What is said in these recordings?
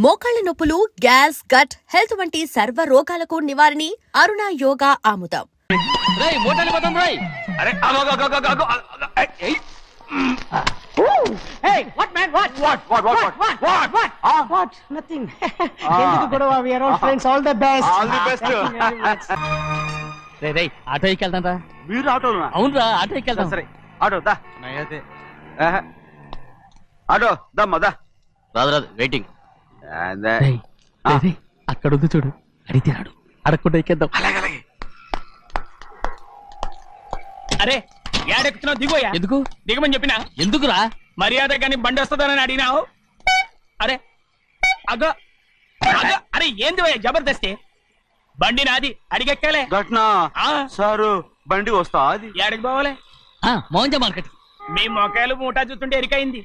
మోకాళ్ల నొప్పులు, gas, gut health వంటి సర్వ రోగాలకు నివారణి అరుణ యోగా ఆముదం. Hey, what man? What? Nothing. ఎందుకు గొడవ? We are all friends. All the best. All the best. రే ఆటో ఎక్కెళ్తాం రా. మీరు ఆటోనా? అవునురా ఆటో ఎక్కెళ్తాం. సరే ఆటో దా. ఆటో దమ్మా దా. రాదు వెయిటింగ్. అక్కడ ఉంది చూడు, అడిగితే రాడు, అడగకుండా ఎక్కేద్దాం. అరే ఏడెక్కుతున్నావు? దిగోయా. ఎందుకు దిగమని చెప్పినా? ఎందుకురా? మర్యాద కానీ బండి వస్తుందని అడిగినావు. అరే అగో అగో, అరే ఏంది భయ్యా జబర్దస్తి? బండి నాది, అడిగెక్కాలే. ఘట్నా సారు బండి వస్తా అది ఏడకి పోవాలే? మోహన్జా మార్కెట్. మీ మొక్కలు మూటా చూస్తుంటే ఎరికైంది.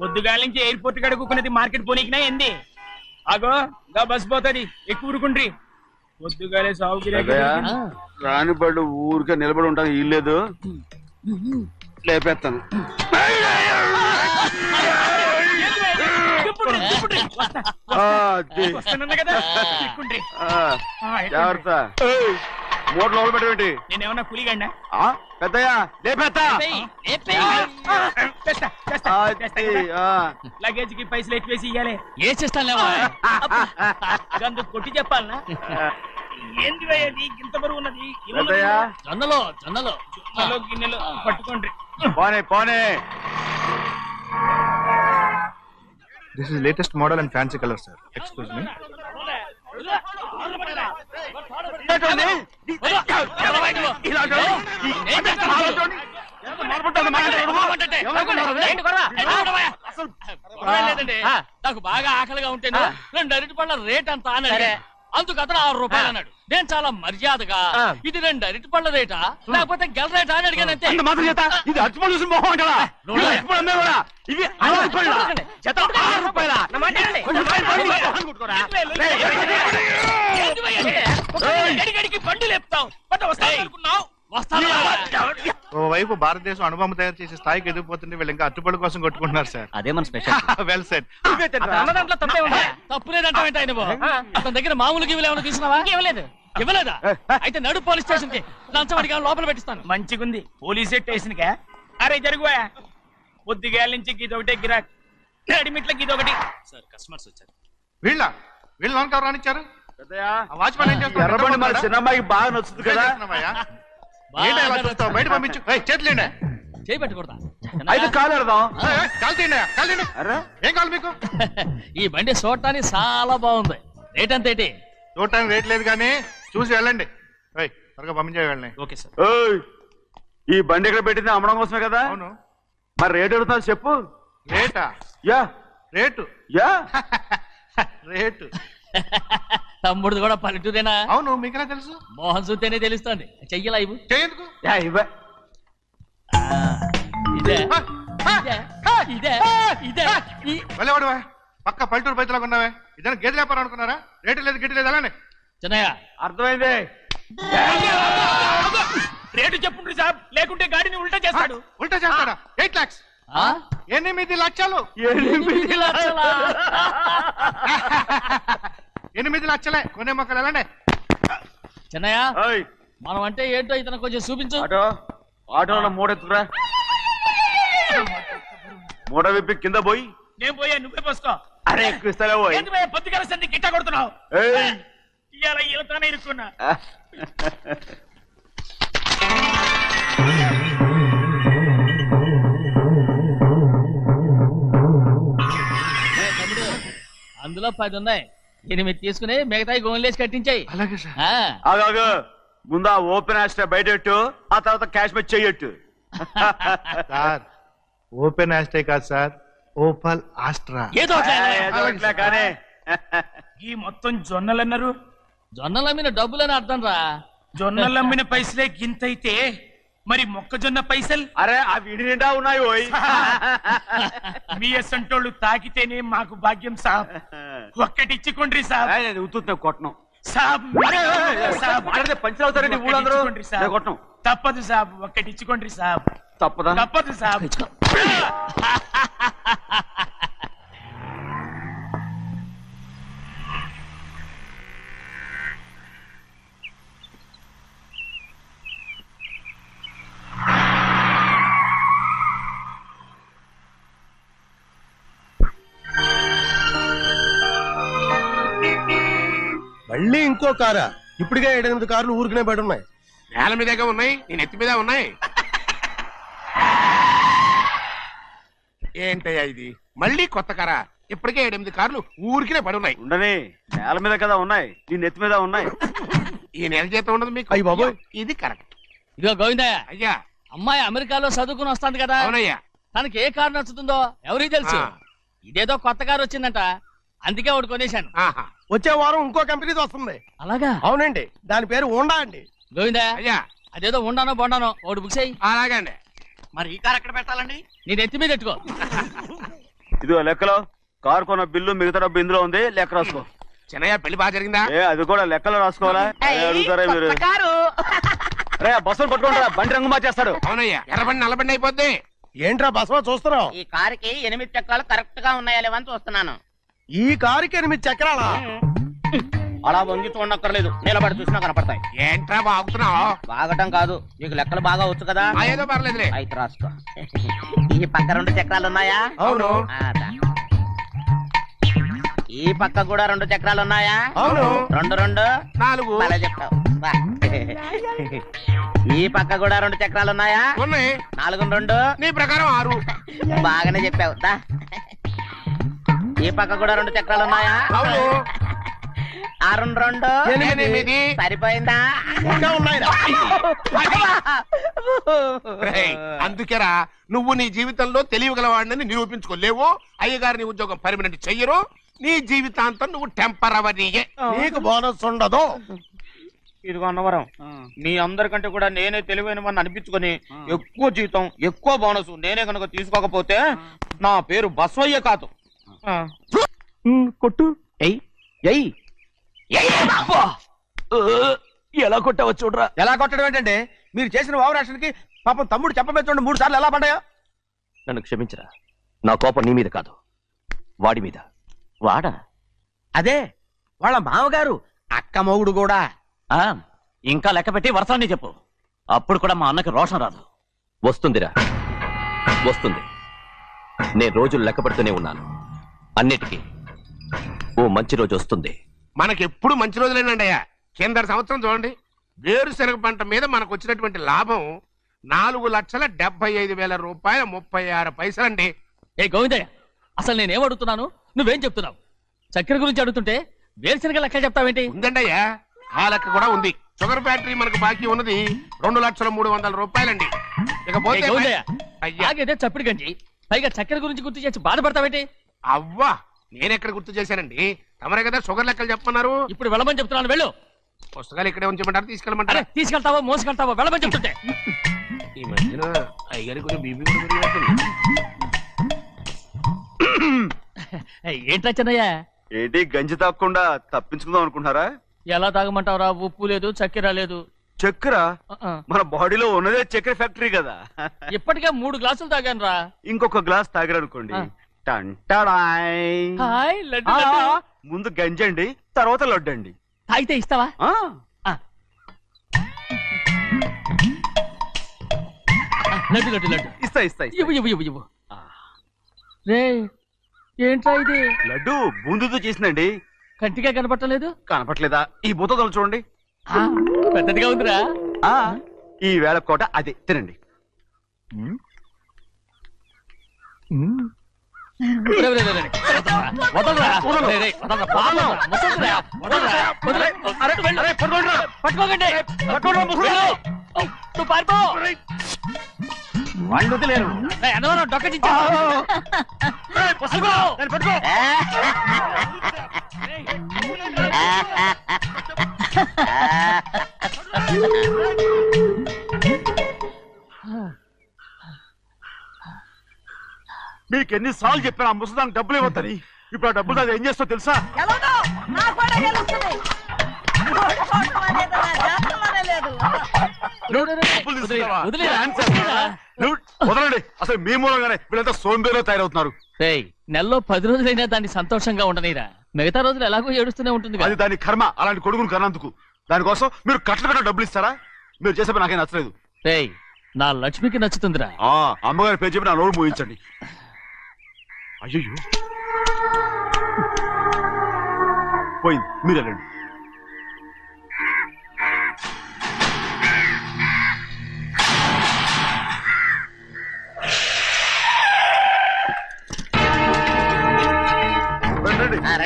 పొద్దుగాల నుంచి ఎయిర్పోర్ట్ కడుక్కున్నది మార్కెట్ పోనీకినా ఏంది? అగో గా బస్ పోతుంది, ఎక్కువ ఊరుకుండ్రి. పొద్దుగాలే సాగుకి రాని బళ్ళు ఊరికే నిలబడి ఉంటాను, ఇల్లేదు లేపేస్తాను. జాగ్రత్త, మూట లోపల పెట్టేంటి? నేనేమన్నా కూలిగండా? పెద్దయ్యా లేపేస్తా. లగేజ్ కి పైసలు ఎక్కువేసి ఇయ్యాలి. ఏ చేస్తాను గందు కొట్టి చెప్పాలనా? ఏంది భయ్యది ఇంత బరువు ఉన్నది? పెద్దయ్యా జొన్నలో జొన్నలో జొన్నలో గిన్నెలో పట్టుకోండి. పోనే పోనే. This is latest model and fancy color, sir. Excuse me. నాకు బాగా ఆకలిగా ఉంటే 2 అరటిపళ్ళ రేట్ అంతా అన్నాడు. అందుకు అతను 6 రూపాయలు అన్నాడు. నేను చాలా మర్యాదగా ఇది 2 అరటిపళ్ళ రేటా లేకపోతే గెల రేటా అని అడిగాను. అంతే. ఇది అరటిపళ్ళు చూసి మొహం అంటారా? ఇవి 6 రూపాయల జత, 6 రూపాయల. గడిగడికి బండి లేపుతావు. వస్తావు ఓవైపు భారతదేశం అణుబాంబు తయారు చేసే స్థాయికి ఎదిగిపోతుంటే వీళ్ళు ఇంకా అట్టుపళ్ళ కోసం కొట్టుకుంటున్నారు సార్. అదే మన స్పెషల్. Well said. దాంట్లో తప్పే ఉంది. తప్పు లేదంటే అతని దగ్గర మామూలు గివ్వులు ఏమైనా తీసుకున్నావా? ఇవ్వలేదా? అయితే నడు పోలీస్ స్టేషన్ కి లంచం అడిగా లోపల పెట్టిస్తాను. మంచిగుంది పోలీస్ స్టేషన్ కా. అరే జరుగుయా, పొద్దుగాల నుంచి గీదొకటే గిరాక్, అడిమిట్లకి ఇదొకటి. సార్ కస్టమర్స్ వచ్చారు. వీళ్ళు లోన్ కవర్ రానిచ్చారు. పెద్దయ్యా వాచ్మెన్ ఏం చేస్తారు? ఎర్రబండి మన చిన్నమ్మాయికి బాగా నచ్చుతుంది కదా. బయట పంపించు. చేతులేండి. చేయి పెట్టకూడదా? అయితే కాలు ఎడదాం. ఏం కావాలి మీకు? ఈ బండి చూడటానికి చాలా బాగుంది. రేట్ అంత ఏంటి? చూడటానికి రేట్ లేదు కానీ చూసి వెళ్ళండి. త్వరగా పంపించే వెళ్ళండి. Okay sir. ఈ బండి ఇక్కడ పెట్టింది అమ్మడం కోసమే కదా. అవును. మరి రేట్ అడుగుతాను చెప్పు. రేటా? Yeah rate yeah rate. తమ్ముడు కూడా పల్లెటూరేనా? అవును. మీకెలా తెలుసు? మోహన్ చూస్తేనే తెలుస్తుంది. చెయ్యలా ఇవ్వు. చేయందుకు? యా ఇవ్వ. ఇదే ఇదే ఇదే వెళ్ళేవాడు పక్క పల్లెటూరు బయటలాగా ఉన్నావే. ఇదైనా గేదె వ్యాపారం అనుకున్నారా? రేటు లేదు గిట్టు లేదు అలానే. చిన్నయ్య అర్థమైంది. రేటు చెప్పుండ్రి సాబ్, లేకుంటే గాడిని ఉల్టా చేస్తాడు. ఉల్టా చేస్తాడా? 8 lakhs. 8 లక్షలు. 8 లక్షలే. కొనే మొక్కలు వెళ్ళండి. చిన్నయ్య మనం అంటే ఏంటో ఇతను కొంచెం చూపించు. ఆటోలో మూడెత్తుకురా. మూడ విప్పి కింద పోయి. నేను పోయా, నువ్వే పోసుకో. అరే ఎక్కువ ఇస్తాలే పోయి. పొద్దుగాల సంది గిట్ట కొడుతున్నావు. ఇవాళ ఈలతోనే ఇరుక్కున్నా. అందులో 10 ఉన్నాయి. 8 తీసుకుని మిగతాయి గోన్లేసి కట్టించాయి. అలాగే సార్. ఆగాగు, ముందు ఓపెన్ ఆస్ట్రా బయటెట్టు, ఆ తర్వాత క్యాష్ మెచ్ చెయ్యట్టు. సార్ ఓపెన్ ఆస్ట్రే కాదు సార్, ఓపల్ ఆస్ట్రా. ఏదో కానీ ఈ మొత్తం జొన్నలు అన్నారు. జొన్నల మీద డబ్బులని అర్థం రా. జొన్నలు అమ్మిన పైసలే గింతైతే మరి మొక్కజొన్న పైసలు? అరే ఆ విడి నిండా ఉన్నాయి. పోయి మీ అసంటోళ్ళు తాకితేనే మాకు భాగ్యం సాబ్. ఒక్కటిచ్చుకోండి సాబ్. ఉత్తున్నా కొట్టను సాబ్. పంచులు అవుతారండి ఊళ్ళందరూ. కొట్టను. తప్పదు సాబ్, ఒక్కటిచ్చుకోండి సాబ్. తప్పదా? తప్పదు సాబ్. మళ్ళీ ఇంకో కారా? ఇప్పటికే 7-8 కార్లు ఊరికనే బయట ఉన్నాయి. నేల మీదగా ఉన్నాయి, నేను ఎత్తి మీద ఉన్నాయి. ఏంటయ్యా ఇది? మళ్ళీ కొత్త కారా? ఇప్పటికే 7-8 కార్లు ఊరికినే పడి ఉన్నాయి. ఉండని, నేల మీద కదా ఉన్నాయి, నీ నెత్తి మీద ఉన్నాయి. ఈ నెల జీతం ఉండదు మీకు. అయ్య బాబోయ్. ఇది కరెక్ట్. ఇదిగో గోవిందయ్య, అయ్యా. అమ్మాయి అమెరికాలో చదువుకుని వస్తాంది కదా, అవునయ్యా. తనకి ఏ కారు నచ్చుతుందో ఎవరికి తెలుసు. ఆ. ఇదేదో కొత్త కారు వచ్చిందంట, అందుకే ఒకటి కొనేశాను. ఆహా. వచ్చే వారం ఇంకో కంపెనీది వస్తుంది. అలాగా? అవునండి, దాని పేరు హోండా అండి. గోవిందయ్య, అయ్యా. అదేదో ఉండానో బొండానో ఒకటి బుక్ చేయి. అలాగే అండి. మరి ఈ కార్ ఎక్కడ పెట్టాలండి? నేను ఎత్తి మీద పెట్టుకో. ఇదిగో లెక్కలో కారు కొన్న బిల్లు మిగతా డబ్బు ఇందులో ఉంది, లెక్క రాసుకో. చిన్నయ్య పెళ్లి బాగా జరిగిందా? అది కూడా లెక్కలో రాసుకోవాలా? అడుగుతారా మీరు? రే బస్సులు పట్టుకుంటారా, బండి రంగు మార్చేస్తాడు. అవునయ్యా, ఎర్రబండి నల్లబండి అయిపోద్ది. ఏంట్రా బసవా చూస్తున్నావు? ఈ కారుకి 8 చక్రాలు కరెక్ట్ గా ఉన్నాయా లేవని చూస్తున్నాను. ఈ కారుకి 8 చక్రాలా? అలా వంగి చూడక్కర్లేదు, నిలబడి చూసినా కనపడతాయి. ఏంట్రా బాగుతున్నావు? బాగటం కాదు, నీకు లెక్కలు బాగా వచ్చు కదా. ఏదో పర్లేదులే. అయితే రాసుకో. ఈ పక్క 2 చక్రాలు ఉన్నాయా? అవును. ఈ పక్క కూడా 2 చక్రాలు ఉన్నాయా? అవును. 2 2 4 అలా చెప్తావు. బా. ఈ పక్క కూడా 2 చక్రాలు ఉన్నాయా? ఉన్నాయి. 4 2 నీ ప్రకారం 6. బాగానే చెప్పావు. దా. ఈ పక్క కూడా 2 చక్రాలు ఉన్నాయా? అవును. 6 2 8. సరిపోయిందా? ఇంకా ఉన్నాయిరా. రేయ్, అందుకేరా నువ్వు నీ జీవితంలో తెలియగలవాడిని నిరూపించుకోలేవు. అయ్యగారిని ఉద్యోగం పర్మనెంట్ చెయ్యరు. నీ జీవితాంతం నువ్వు టెంపరవరీయే. నీకు బోనస్ ఉండదు. ఇదిగో అన్నవరం, మీ అందరికంటే కూడా నేనే తెలివైన వాడిని అనిపించుకొని ఎక్కువ జీతం ఎక్కువ బోనస్ నేనే కనుక తీసుకోకపోతే నా పేరు బస్వయ్య కాదు. కొట్టు. ఎలా కొట్టావో చూడరా. ఎలా కొట్టడం ఏంటంటే, మీరు చేసిన వావరాక్షణకి పాపం తమ్ముడు చెప్పబెట్టండి 3 సార్లు ఎలా పడ్డాయో. నన్ను క్షమించరా, నా కోపం నీ మీద కాదు, వాడి మీద. వాడా? అదే వాళ్ళ మామగారు అక్క మొగుడు కూడా. ఇంకా లెక్క పెట్టి వరసాన్ని చెప్పు, అప్పుడు కూడా మా అన్నకి రోషం రాదు. వస్తుందిరా, వస్తుంది. నేను రోజులు లెక్క పెడుతూనే ఉన్నాను. అన్నిటికీ ఓ మంచి రోజు వస్తుంది. మనకెప్పుడు మంచి రోజులేనండి అయ్యా. కింద సంవత్సరం చూడండి, వేరుశనగ పంట మీద మనకు వచ్చినటువంటి లాభం 4,75,000 రూపాయల 36 పైసలండి. ఏ గోవిందయ్య, అసలు నేనేం అడుగుతున్నాను, నువ్వేం చెప్తున్నావు? చక్కెర గురించి అడుగుతుంటే వేరుశనగ లెక్క చెప్తావేంటి? ఉందండి అయ్యా, ఆ లెక్క కూడా ఉంది. షుగర్ ఫ్యాక్టరీ మనకు బాకీ ఉన్నది 2,03,00,000 రూపాయలండి. ఏ ఇకపోతే గోవిందయ్య, అయ్యా, ఆగేదే చప్పుడు గంజి, పైగా చక్కెర గురించి గుర్తు చేసి బాధపడతావేంటి? అవ్వా, నేనెక్కడ గుర్తు చేశానండి? తమరే కదా షుగర్ లెక్కలు చెప్పమన్నారు. ఇప్పుడు వెళ్ళమని చెప్తున్నాను, వెళ్ళు. పుస్తకాలు ఇక్కడే ఉంచమంటారు, అరే, తీసుకెళ్ళమంటారా? తీసుకెళ్తావో మోసుకెళ్తావో వెళ్ళమని చెప్తుంటే. ఈ మధ్యన అయ్యగారి కొంచెం బీపీ కూడా పెరిగినట్టుంది. ఏంట్రా చిన్నయ్య, ఏంటి గంజి తాగకుండా తప్పించుకుందాం అనుకుంటున్నారా? ఎలా తాగమంటావురా? ఉప్పు లేదు, చక్కెర లేదు. చక్కెర మన బాడీలో ఉన్నదే చక్కెర ఫ్యాక్టరీ కదా. ఇప్పటికే 3 గ్లాసులు తాగాను రా. ఇంకొక గ్లాస్ తాగారనుకోండి, టంటాడాయ్. హాయ్, లడ్డు లడ్డు. ముందు గంజండి, తర్వాత లడ్డండి. తాగితే ఇస్తావా? లడ్డు లడ్డు లడ్డు ఇస్తా ఇస్తా ఇస్తా. ఇవ్వు ఇవ్వు ఇవ్వు ఇవ్వు. రే, ఏంట్రా ఇది? లడ్డు బూందుతో చేసిందండి. కంటిగా కనపట్టలేదు. కనపట్లేదా? ఈ బూతలు చూడండి, పెద్దదిగా ఉందిరా. ఈ వేళ కోట అదే తినండి. రే, రే, రే, రే. వదలరా. రే, రే, వదలరా. వదలరా. ముసలిరా. వదలరా. వదలరా. పట్టుకోకండి. వెళ్ళు. నువ్వు పారిపో. వాళ్ళు వదిలేరు. రే, అన్నవరం డొక్క చించా. పట్టుకో. మీకు ఎన్నిసార్లు చెప్పాను ఆ ముసదానికి డబ్బులు ఇవ్వద్దని. ఇప్పుడు ఆ డబ్బులు అది ఏం చేస్తో తెలుసా? వదలండి, అసలు మీ మూలంగానే వీళ్ళంతా సోంబేలో తయారవుతున్నారు. నెలలో 10 రోజులైనా దాన్ని సంతోషంగా ఉండనీరా. మిగతా రోజులు ఎలాగో ఏడుస్తూనే ఉంటుంది. అది దాని కర్మ, అలాంటి కొడుకును కన్నందుకు. దానికోసం మీరు కట్ల డబ్బులు ఇస్తారా? మీరు చేసే పని నాకేం నచ్చలేదు. నా లక్ష్మికి నచ్చుతుందిరా. అమ్మగారి పేరు చెప్పి నా నోరు మూయించండి. అయ్యో పోయింది, మీరు వెళ్ళండి.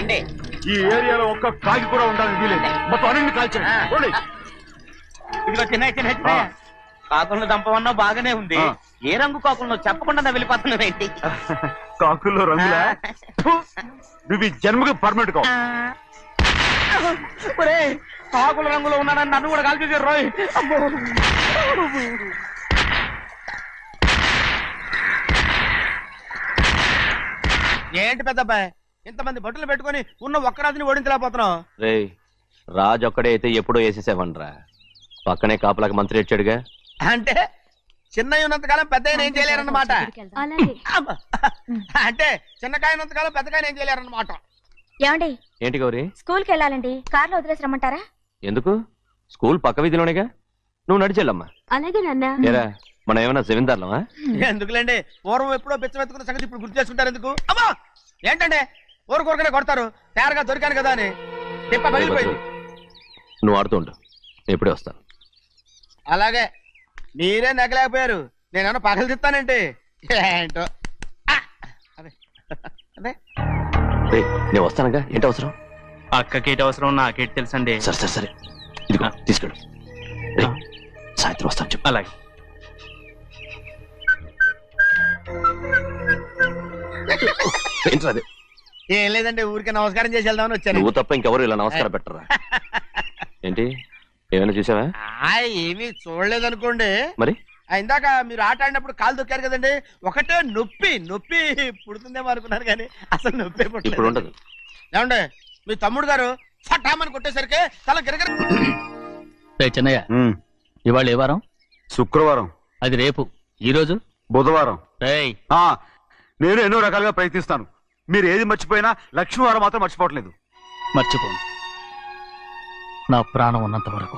రండి. ఈ ఏరియాలో ఒక్క కాకి కూడా ఉండాలని వీలేదు. మొత్తం అన్నింటిని కాల్చండి. ఇదిగో చిన్న కాకులను దంపమన్నా బాగానే ఉంది. ఏ రంగు కాకులను చెప్పకుండా వెళ్ళిపోతున్నావు ఏంటి? కాకుల్లో రంగులా? నువ్వు ఈ జన్మకి పర్మనెంట్ కావు. కాకుల రంగులో ఉన్నాడని నన్ను కూడా కాల్చేసారు రోయ్. ఏంటి పెద్దబ్బాయి ఇంతమంది బట్టలు పెట్టుకొని ఉన్న ఒక్కరాజుని ఓడించలేకపోతున్నావు? రే రాజు ఒక్కడే అయితే ఎప్పుడో వేసేసేవనరా. పక్కనే కాపలాకి మంత్రి ఇచ్చాడుగా. అంటే చిన్నయ్య ఉన్నంతకాలం పెద్ద ఏం చేయలేరన్నమాట. అబ్బా. అంటే చిన్నకాయ ఉన్నంతకాలం పెద్దకాయ ఏం చేయలేరన్నమాట. ఏమండి ఏంటి గౌరీ? స్కూల్ కి వెళ్ళాలండి, కార్లో వదిలేసి రమ్మంటారా? ఎందుకు? స్కూల్ పక్క వీధిలోనేగా, నువ్వు నడిచెళ్ళమ్మా. అలాగే నాన్న. ఏరా మనం ఏమైనా జమీందార్లమా? ఎందుకులేండి, పూర్వం ఎప్పుడో పిచ్చమెత్తుకున్న సంగతి ఇప్పుడు గుర్తు చేసుకుంటారు ఎందుకు? అమ్మా ఏంటంటే ఊరుకోరుకనే కొడతారు. తయారుగా దొరికాను కదా అని తిప్ప పగిలిపోయింది. నువ్వు ఆడుతూ ఉండు, ఎప్పుడే వస్తాను. అలాగే మీరే నెగ్గలేకపోయారు, నేనేమన్నా పగలు తిస్తానంటే ఏంటో. అదే అదే రే నేను వస్తానుగా, ఏంటి అవసరం? అక్కకేటి అవసరం నాకేటి తెలుసండి. సరే సరే సరే, ఇదిగో తీసుకెళ్ళు. రే సాయంత్రం వస్తాను చెప్పు. అలాగే. ఏంట్రా అది? ఏం లేదండి, ఊరికే నమస్కారం చేసి వెళ్దామని వచ్చాను. నువ్వు తప్ప ఇంకెవరు ఇలా నమస్కారం పెట్టరా? ఏంటి ఏమైనా చూసావా? ఏమీ చూడలేదనుకోండి. మరి ఇందాక మీరు ఆట ఆడినప్పుడు కాలు దొక్కారు కదండి, ఒకటే నొప్పి నొప్పి పుడుతుందేమో అనుకున్నాను కానీ అసలు నొప్పి ఇప్పుడు ఉండదు. ఏమండి మీ తమ్ముడు గారు ఫటామని కొట్టేసరికి తల గిరగర. చిన్నయ్య ఇవాళ ఏ వారం? శుక్రవారం. అది రేపు. ఈ రోజు బుధవారం. రేయ్ నేను ఎన్నో రకాలుగా ప్రయత్నిస్తాను. మీరు ఏది మర్చిపోయినా లక్ష్మీవారం మాత్రం మర్చిపోవట్లేదు. మర్చిపోను. నా ప్రాణం ఉన్నంత వరకు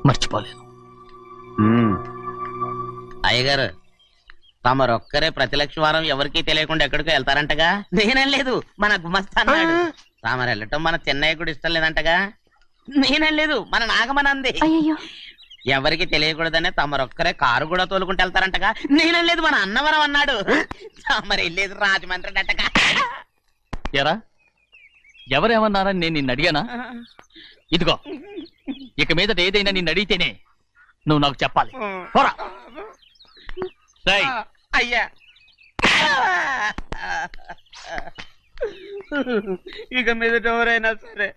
మర్చిపోలేను. అయ్యగారు తమరొక్కరే ప్రతి లక్షవారం ఎవరికీ తెలియకుండా ఎక్కడికో వెళ్తారంటగా? నేనేం లేదు, మన గుమస్తా అన్నాడు. తామరు వెళ్ళటం మన చెన్నయ్య కూడా ఇష్టం లేదంటగా? నేనేం లేదు, మన నాగమనంది. అయ్యో ఎవరికి తెలియకూడదనే తమరొక్కరే కారు కూడా తోలుకుంటూ వెళ్తారంటగా? నేనేం లేదు, మన అన్నవరం అన్నాడు. తమరు వెళ్ళేది రాజమండ్రి అంటగా. ఎరా ఎవరేమన్నారని నేను నిన్ను అడిగానా? ఇదిగో ఇక మీదట ఏదైనా నిన్ను అడిగితేనే నువ్వు నాకు చెప్పాలి. పోరా. రేయ్ అయ్యా ఇక మీదట ఎవరైనా సరే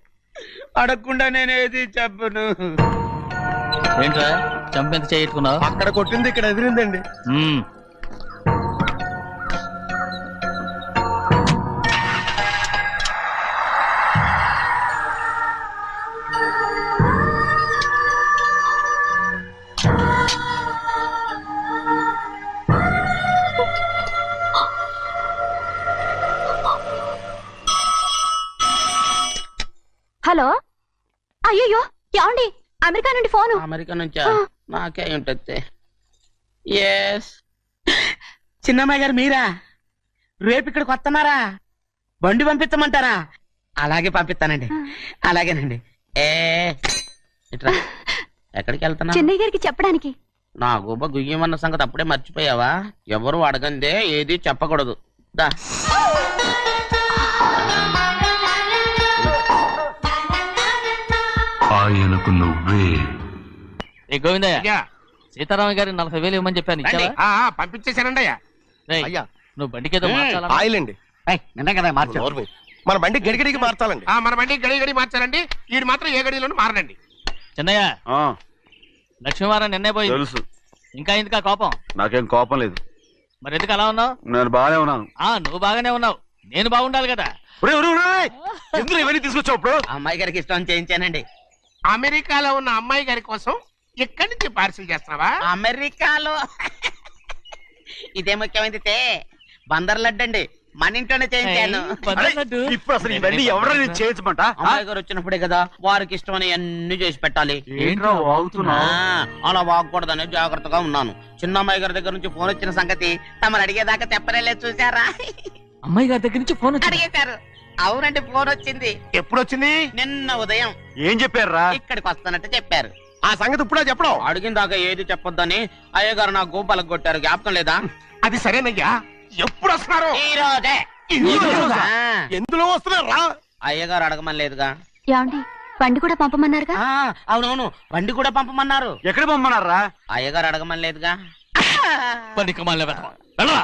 అడగకుండా నేనేది చెప్పను. ఏంట్రా చంపెంత చేయట్టుకున్నావు? అక్కడ కొట్టింది ఇక్కడ ఎదిరిందండి. హలో అయ్యో ఏమండి అమెరికా నుండి ఫోను. అమెరికా నుంచా? నాకే ఉంటుంది. ఎస్ చిన్నమ్మాయి గారు మీరా? రేపు ఇక్కడికి వస్తున్నారా? బండి పంపించమంటారా? అలాగే పంపిస్తానండి. అలాగేనండి. ఇట్రా. ఎక్కడికి వెళ్తున్నా? చెన్నై గారికి చెప్పడానికి. నా గుబ్బ గుయ్యమన్న సంగతి అప్పుడే మర్చిపోయావా? ఎవరు అడగందే ఏది చెప్పకూడదు. దా ఆయనకు నువ్వే. ఏ గోవిందయ్య, అయ్యా సీతారామ గారి 40,000 ఇవ్వమని చెప్పాను, ఇచ్చావా? పంపించేశానండి అయ్యా. రేయ్, అయ్యా. నువ్వు బండికేదో మార్చాలా? ఆయిల్ అండి నిన్న కదా మార్చారు. మన బండి గడిగడికి మార్చాలండి. మన బండి గడి గడి మార్చారండి. వీడు మాత్రం ఏ గడిలోనూ మారనండి. చిన్నయ్య లక్ష్మీవారం నిన్నే పోయి తెలుసు. ఇంకా ఎందుకా కోపం? నాకేం కోపం లేదు. మరి ఎందుకు అలా ఉన్నావు? నేను బాగానే ఉన్నాను. నువ్వు బాగానే ఉన్నావు, నేను బాగుండాలి కదా. ఎందుకు ఇవన్నీ తీసుకొచ్చావు ఇప్పుడు? అమ్మాయి గారికి ఇష్టం చేయించానండి. అమెరికాలో ఉన్న అమ్మాయి గారి కోసం ఎక్కడి నుంచి పార్సిల్ చేస్తున్నావా? అమెరికాలో ఇదే ముఖ్యమైనది. బందర్ లడ్డు అండి, మన ఇంట్లోనే చేయించాను. ఇప్పుడు అసలు ఇవన్నీ ఎవరైనా చేయించమంట? అమ్మాయి గారు వచ్చినప్పుడే కదా వారికి ఇష్టమని అన్ని చేసి పెట్టాలి. ఏంట్రా వాగుతున్నా? అలా వాగకూడదని జాగ్రత్తగా ఉన్నాను. చిన్న అమ్మాయి గారి దగ్గర నుంచి ఫోన్ వచ్చిన సంగతి తమరు అడిగేదాకా చెప్పలేదు. చూసారా? అమ్మాయి గారి దగ్గర నుంచి ఫోన్ అడిగేశారు. అవునండి, ఫోన్ వచ్చింది. ఎప్పుడు వచ్చింది? నిన్న ఉదయం. ఏం చెప్పారా? ఇక్కడికి వస్తానంటే చెప్పారు. ఆ సంగతి ఇప్పుడే చెప్పడం. అడిగిన దాకా ఏది చెప్పొద్దని అయ్యగారు నా గోపాలకు కొట్టారు. జ్ఞాపకం లేదా? అది సరేనయ్యా, ఎప్పుడు వస్తున్నారు? ఈ రోజే. ఎందులో వస్తున్నారా? అయ్యగారు అడగమని లేదుగా. ఏమండి బండి కూడా పంపమన్నారుగా? అవునవును, బండి కూడా పంపమన్నారు. ఎక్కడ పంపమన్నారా? అయ్యగారు అడగమని లేదుగా. పనికి మళ్ళీ వెళ్ళరా